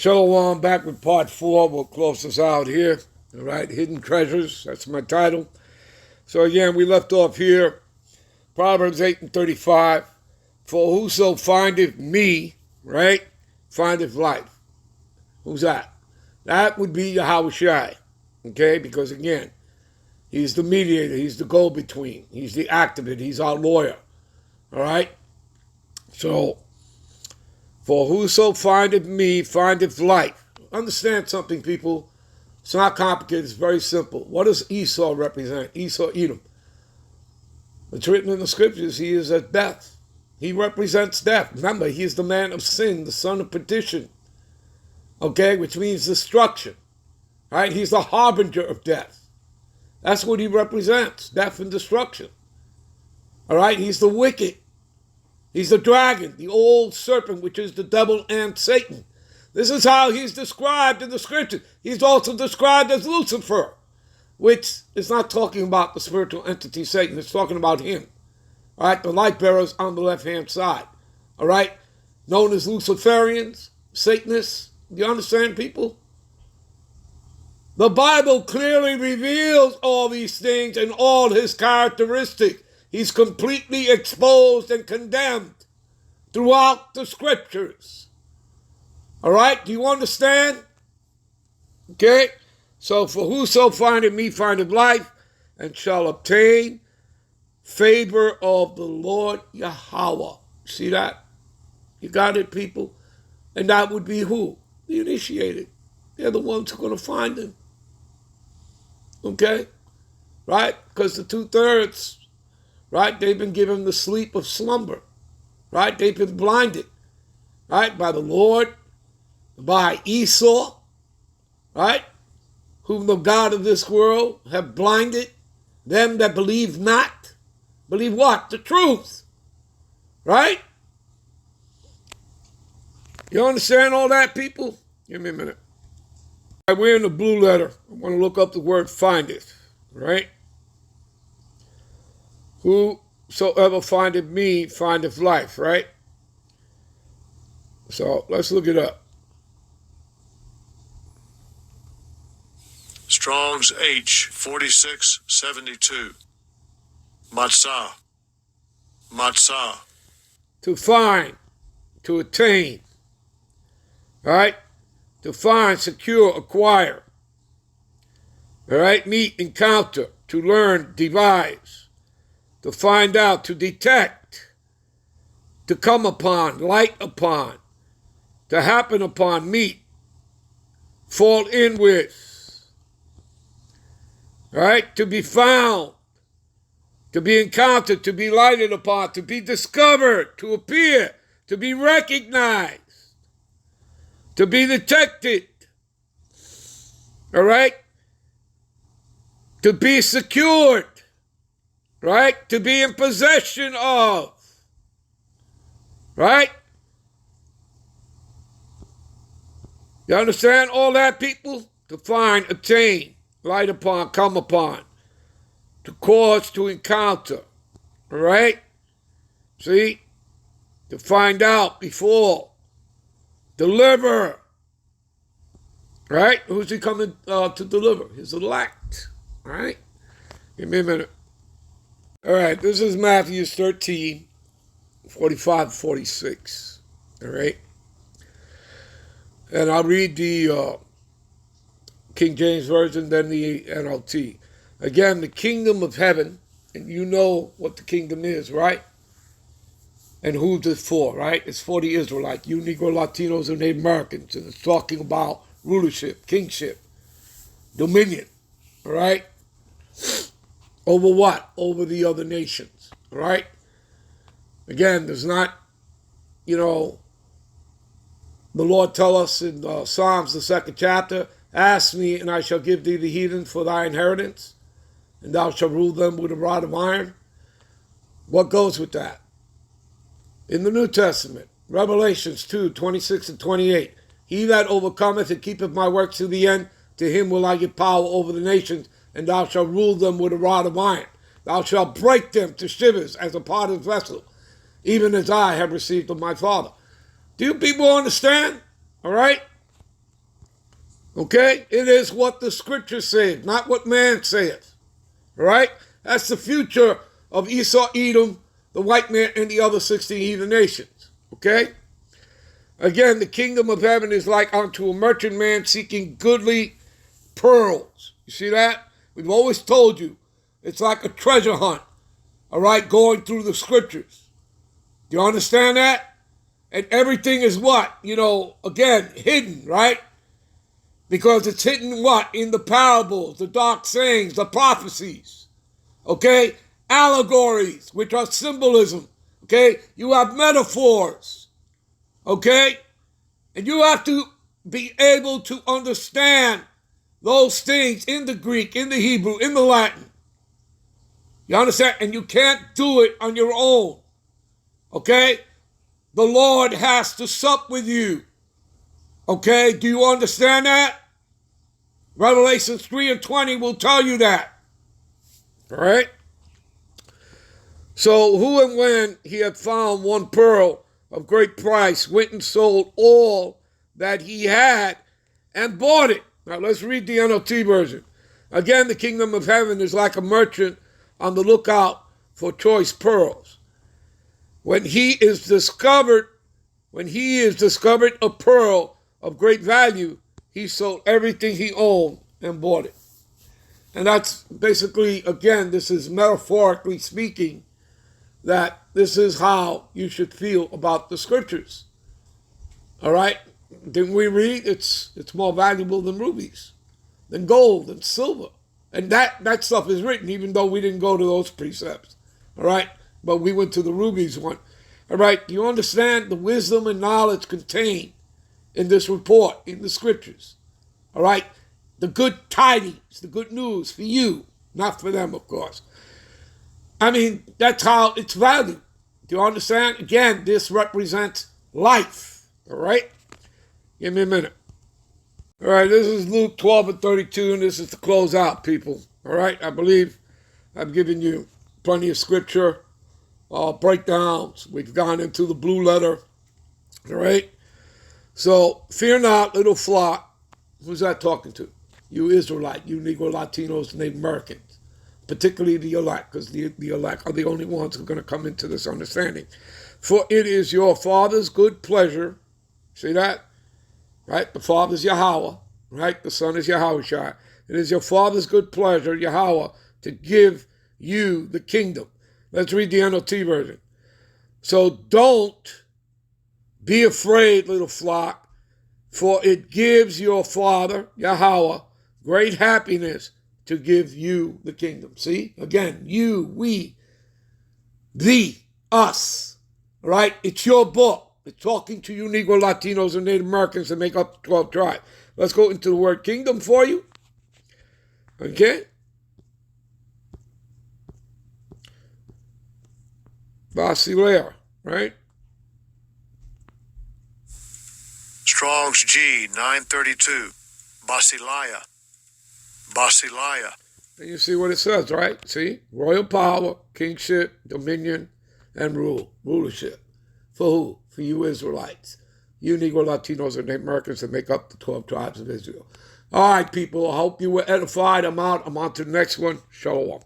So back with part 4. We'll close this out here. All right, Hidden Treasures. That's my title. So again, we left off here. Proverbs 8:35. For whoso findeth me, right, findeth life. Who's that? That would be Yahushua. Okay, because again, he's the mediator. He's the go-between. He's the activist. He's our lawyer. All right. So, for whoso findeth me, findeth life. Understand something, people. It's not complicated. It's very simple. What does Esau represent? Esau, Edom. It's written in the scriptures, he is at death. He represents death. Remember, he is the man of sin, the son of perdition. Okay, which means destruction. Right? He's the harbinger of death. That's what he represents, death and destruction. All right, he's the wicked. He's the dragon, the old serpent, which is the devil and Satan. This is how he's described in the scriptures. He's also described as Lucifer, which is not talking about the spiritual entity Satan. It's talking about him. All right, the light bearers on the left-hand side. All right, known as Luciferians, Satanists. Do you understand, people? The Bible clearly reveals all these things and all his characteristics. He's completely exposed and condemned throughout the scriptures. All right? Do you understand? Okay? So, for whoso findeth me findeth life and shall obtain favor of the Lord Yahweh. See that? You got it, people? And that would be who? The initiated. They're the ones who are going to find him. Okay? Right? Because the 2/3, right, they've been given the sleep of slumber. Right? They've been blinded. Right? By the Lord, by Esau, right? Whom the God of this world have blinded. Them that believe not. Believe what? The truth. Right? You understand all that, people? Give me a minute. All right, we're in the blue letter. I want to look up the word findeth. Right? Whosoever findeth me findeth life. Right? So let's look it up. Strong's H 4672. Matzah. Matzah. To find, to attain. All right? To find, secure, acquire. All right? Meet, encounter, to learn, devise. To find out, to detect. To come upon, light upon. To happen upon, meet. Fall in with. All right? To be found. To be encountered, to be lighted upon, to be discovered, to appear, to be recognized. To be detected, all right? To be secured, right? To be in possession of, right? You understand all that, people? To find, attain, light upon, come upon, to cause, to encounter, all right? See? To find out, before. Deliver. Right? Who's he coming to deliver? His elect. All right? Give me a minute. All right, this is Matthew 13, 45, 46. All right? And I'll read the King James Version, then the NLT. Again, the kingdom of heaven, and you know what the kingdom is, right? And who's it for, right? It's for the Israelites, you Negro Latinos and Native Americans. And it's talking about rulership, kingship, dominion, all right? Over what? Over the other nations, all right? Again, there's not, the Lord tell us in Psalms, the 2nd chapter, ask me and I shall give thee the heathen for thy inheritance, and thou shalt rule them with a rod of iron. What goes with that? In the New Testament, Revelations 2, 26 and 28, he that overcometh and keepeth my works to the end, to him will I give power over the nations, and thou shalt rule them with a rod of iron. Thou shalt break them to shivers as a potter's vessel, even as I have received of my Father. Do you people understand? All right? Okay? It is what the scripture says, not what man says. All right? That's the future of Esau, Edom, the white man, and the other 16 heathen nations. Okay? Again, the kingdom of heaven is like unto a merchant man seeking goodly pearls. You see that? We've always told you it's like a treasure hunt. All right? Going through the scriptures. Do you understand that? And everything is what? Again, hidden, right? Because it's hidden what? In the parables, the dark sayings, the prophecies. Okay? Allegories, which are symbolism. Okay? You have metaphors. Okay? And you have to be able to understand those things in the Greek, in the Hebrew, in the Latin. You understand? And you can't do it on your own. Okay? The Lord has to sup with you. Okay? Do you understand that? Revelation 3:20 will tell you that. All right? So who and when he had found one pearl of great price, went and sold all that he had and bought it. Now let's read the NLT version. Again, the kingdom of heaven is like a merchant on the lookout for choice pearls. When he is discovered a pearl of great value, he sold everything he owned and bought it. And that's basically, again, this is metaphorically speaking, that this is how you should feel about the scriptures. All right? Didn't we read it's more valuable than rubies, than gold, than silver. And that stuff is written, even though we didn't go to those precepts. All right? But we went to the rubies one. All right? Do you understand the wisdom and knowledge contained in this report, in the scriptures? All right? The good tidings, the good news for you, not for them, of course. I mean, that's how it's valued. Do you understand? Again, this represents life. All right? Give me a minute. All right, this is Luke 12:32, and this is to close out, people. All right? I believe I've given you plenty of scripture breakdowns. We've gone into the blue letter. All right? So, fear not, little flock. Who's that talking to? You Israelite, you Negro Latinos, Native Americans. Particularly the elect, because the elect are the only ones who are going to come into this understanding. For it is your Father's good pleasure, see that? Right? The Father is Yahweh, right? The Son is Yahushua. It is your Father's good pleasure, Yahweh, to give you the kingdom. Let's read the NLT version. So don't be afraid, little flock, for it gives your Father, Yahweh, great happiness to give you the kingdom. See? Again, you, we, thee, us. All right? It's your book. It's talking to you Negro Latinos and Native Americans that make up the 12 tribes. Let's go into the word kingdom for you. Okay? Basileia, right? Strong's G 932. Basileia. Basileia. And you see what it says, right? See? Royal power, kingship, dominion, and rulership. For who? For you Israelites. You Negro Latinos and Native Americans that make up the 12 tribes of Israel. All right, people. I hope you were edified. I'm out. I'm on to the next one. Shalom.